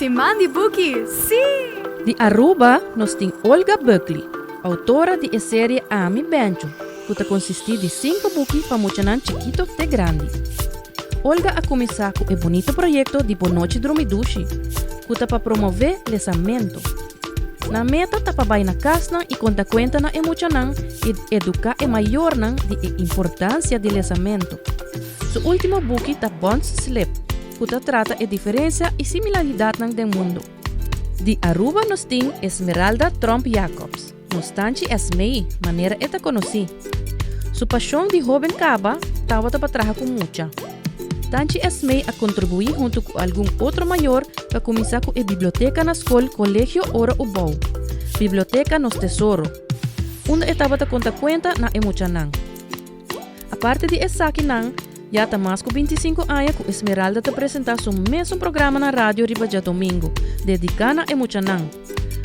Simandi Buki, sí! De Aruba nos tem Olga Buckley, autora de serie Ami Bencho, que consiste de 5 buki para muchanan chiquito de grande. Olga a começar com o bonito projeto de Bonoche Dromidushi, que para promover o lesamento. Na meta tá para na casa e conta cuenta na emocionan e educar e maior de importância do lesamento. Su último buki tá Bonds Slip, que trata a diferença e similaridade do mundo. De Aruba nos tem Esmeralda Trump Jacobs, nos tanche Esmei, maneira eta conheci. Su paixão de jovem caba estava para trabalhar com mucha. Tanchi Esmei a contribuir junto com algum outro maior para começar com a biblioteca na escola Colégio Ora Ubou, Biblioteca nos Tesouro, onde estava a contar conta na Emuchanan. A parte de essa aqui já está mais com 25 anos que Esmeralda te apresentar seu mesmo programa na rádio Ribaja Domingo, dedicado a Emuchanan,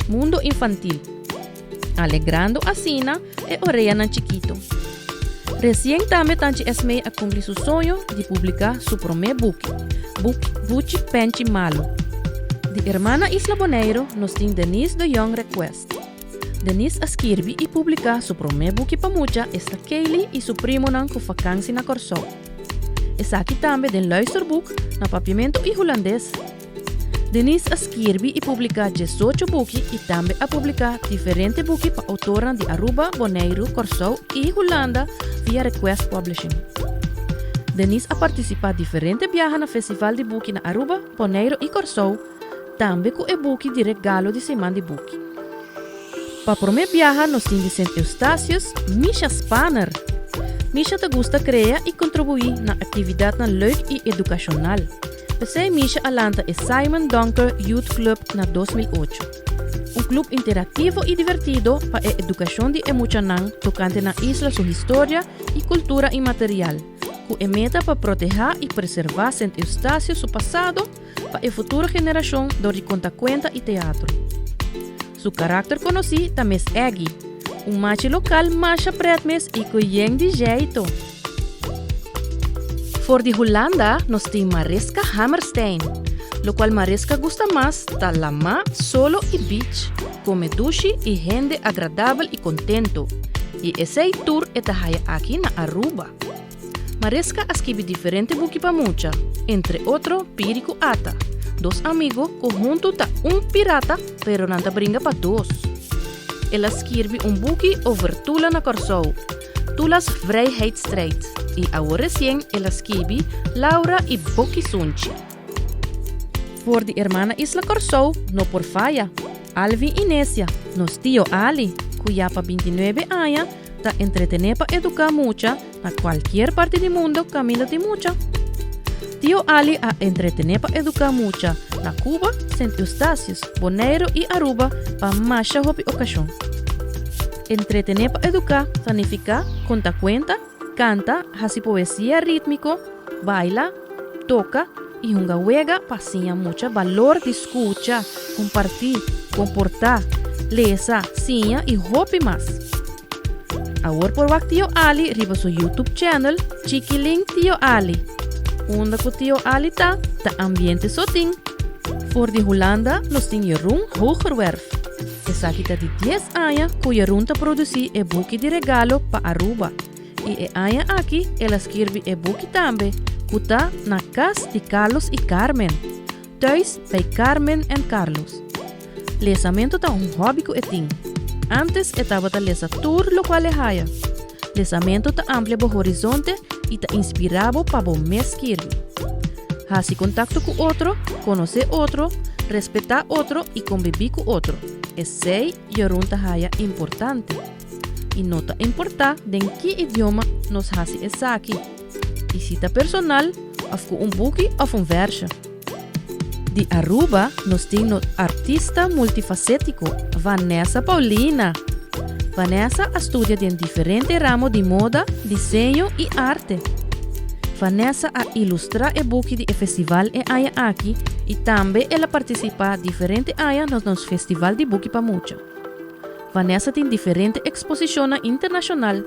Mundo Infantil, alegrando a Sina e Oreia na Chiquito. Recientemente, Tanchi Esmei a cumprir seu sonho de publicar seu primeiro book, Buchi Penchi Malo. De Hermana Isla Boneiro, nos tem Denise de Young Request. Denise a escrever e publicar seu primeiro book para mucha esta Kaylee e seu primo nang com vacância na Corsou. Essa aqui também tem luisterboek na papiamento e holandês. Denise a escrever e publicar 18 books e também a publicar diferentes books para autores de Aruba, Bonaire, Corsou e Holanda via Request Publishing. Denise a participar de diferentes viagens no Festival de Book na Aruba, Bonaire e Corsou, também com o book de regalo de semana de book. Para o primeiro viagem, nós temos St. Eustácios, Misha Spanner. Misha te gusta criar e contribuir na atividade leuk e educacional. Pesei Misha alanta o Simon Donker Youth Club na 2008. Club interativo e divertido para a educação de Emuchanan tocante na isla sua história e cultura imaterial, com a meta para proteger e preservar St. Eustácio seu passado para a futura geração de conta cuenta e teatro. Seu caráter conhecido também é Eggy, macho local macha pretmes e coyen de jeito. For de Holanda, nos tem Mariska Hammerstein, lo cual Mariska gusta más da la mar, solo y beach, come dushi y gente agradable y contento. Y ese tour está aquí na Aruba. Mariska escribe diferentes buki pa mucha, entre otros Piriku Ata, dos amigos conjunto ta pirata, pero nanta bringa pa dos. Ela escreve buki over Tula na Corsou, Tulas Vrijheidsstrijd, y ahora recién ela escreve Laura y Boki Sunchi. Por de hermana Isla Corsou, no por falla, Alvin y Nesia, nos tío Ali, cuya pa 29 años, ta entretener pa educar mucha, a cualquier parte del mundo camina de mucha. Tío Ali a entretener pa educar mucha, na Cuba, St. Eustácios, Bonaire y Aruba, pa masha hopi ocasión. Entretener pa educar significa conta cuenta, canta, hace poesía rítmico, baila, toca y juega pasia mucha valor de escucha, compartir, comportar, lesa, sinha y hopi más. Ahora por wak Tío Ali riba su YouTube channel Chiquiling Tío Ali. Onda ko Tío Ali ta ambiente soting. Voor de Holanda nos tem Jeroen Hogerwerf. Esa kita de 10 años que Jeroen te produci e buki de regalo pa Aruba. Y año aquí ela escreve e buki tambe kuta na casa de Carlos y Carmen. Thuis bij Carmen en Carlos. Lesamento ta hobby ko eting. Antes estaba ta lesa tour lo cual haya. Lesamento ta amplia bo horizonte y ta inspirabo pa bo meskirvi. Hasi contacto con otro, conocer otro, respetar otro y convivir con otro. Ese Jeroen ta haya importante. Y nota importa de en qué idioma nos hasi esa aquí. Y cita personal, of un buki of un verso. De Aruba nos tem artista multifacético Vanessa Paulina. Vanessa estudia en diferentes ramos de moda, diseño y arte. Vanessa a ilustra e buki de festival e año aquí y también ela participa diferentes años nos festival de buki pa mucha. Vanessa tem diferentes exposiciones internacional.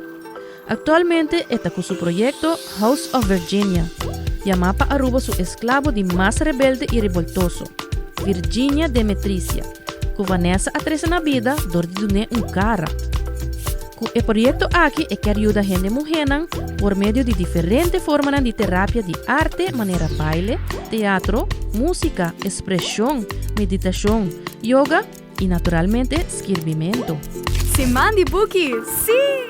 Actualmente está con su proyecto House of Virginia. Llama pa Aruba su esclavo de más rebelde y revoltoso. Virginia Demetricia, que Vanessa atresa na vida door de donar cara. O projeto aqui é que ajuda a gente mulher por meio de diferentes formas de terapia de arte, maneira baile, teatro, música, expressão, meditação, yoga e naturalmente escrevimento. Semana de Buki, sim!